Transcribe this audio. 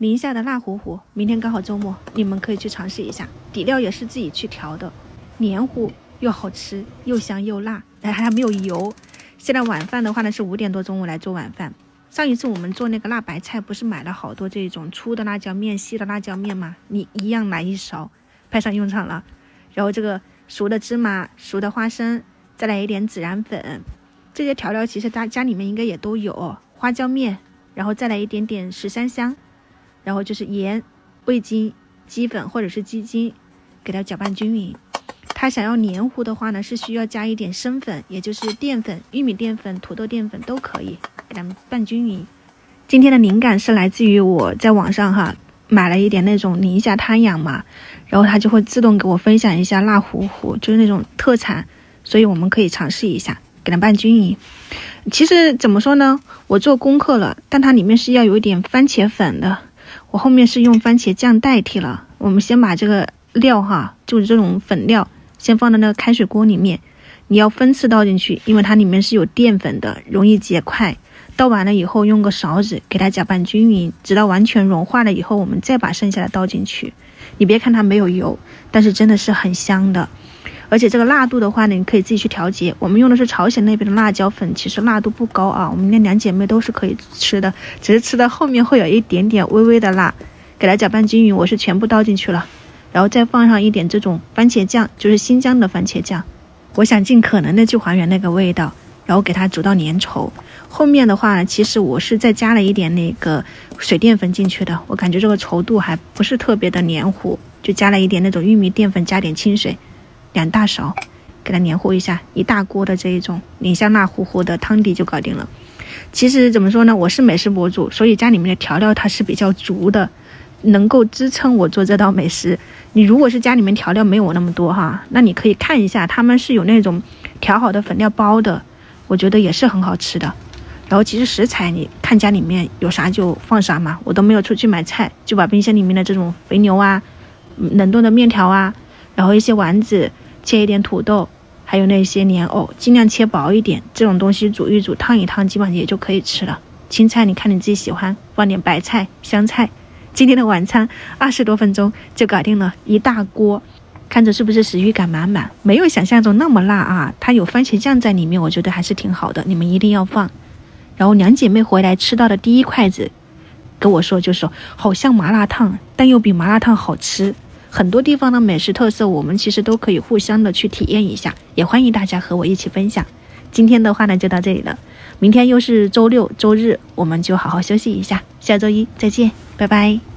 宁夏的辣糊糊，明天刚好周末，你们可以去尝试一下。底料也是自己去调的，黏糊又好吃，又香又辣，还没有油。现在晚饭的话呢是5点多中午来做晚饭。上一次我们做那个辣白菜，不是买了好多这种粗的辣椒面、细的辣椒面吗？你一样来1勺，派上用场了。然后这个熟的芝麻、熟的花生，再来一点孜然粉，这些调料其实大家里面应该也都有。花椒面，然后再来一点点十三香。然后就是盐、味精、鸡粉或者是鸡精，给它搅拌均匀。它想要黏糊的话呢，是需要加一点生粉，也就是淀粉、玉米淀粉、土豆淀粉都可以，给它们拌均匀。今天的灵感是来自于我在网上买了一点那种宁夏滩养嘛，然后它就会自动给我分享一下辣糊糊，就是那种特产，所以我们可以尝试一下，给它拌均匀。其实怎么说呢，我做功课了，但它里面是要有一点番茄粉的。我后面是用番茄酱代替了。我们先把这个料就是这种粉料先放到那个开水锅里面，你要分次倒进去，因为它里面是有淀粉的，容易结块。倒完了以后用个勺子给它搅拌均匀，直到完全融化了以后，我们再把剩下的倒进去。你别看它没有油，但是真的是很香的。而且这个辣度的话呢，你可以自己去调节。我们用的是朝鲜那边的辣椒粉，其实辣度不高啊，我们那2姐妹都是可以吃的，只是吃到后面会有一点点微微的辣。给它搅拌均匀，我是全部倒进去了，然后再放上一点这种番茄酱，就是新疆的番茄酱，我想尽可能的去还原那个味道，然后给它煮到粘稠。后面的话呢，其实我是再加了一点那个水淀粉进去的，我感觉这个稠度还不是特别的黏糊，就加了一点那种玉米淀粉，加点清水，2大勺，给它黏糊一下，1大锅的这一种宁夏辣糊糊的汤底就搞定了。其实怎么说呢，我是美食博主，所以家里面的调料它是比较足的，能够支撑我做这道美食。你如果是家里面调料没有我那么多那你可以看一下，他们是有那种调好的粉料包的，我觉得也是很好吃的。然后其实食材你看家里面有啥就放啥嘛，我都没有出去买菜，就把冰箱里面的这种肥牛冷冻的面条然后一些丸子，切一点土豆，还有那些莲藕，尽量切薄一点，这种东西煮一煮烫一烫，基本上也就可以吃了。青菜你看你自己喜欢，放点白菜、香菜。今天的晚餐20多分钟就搞定了1大锅，看着是不是食欲感满满？没有想象中那么辣它有番茄酱在里面，我觉得还是挺好的，你们一定要放。然后2姐妹回来吃到的第1筷子跟我说，就说好像麻辣烫，但又比麻辣烫好吃。很多地方的美食特色我们其实都可以互相的去体验一下，也欢迎大家和我一起分享。今天的话呢就到这里了，明天又是周6周日，我们就好好休息一下，下周1再见，拜拜。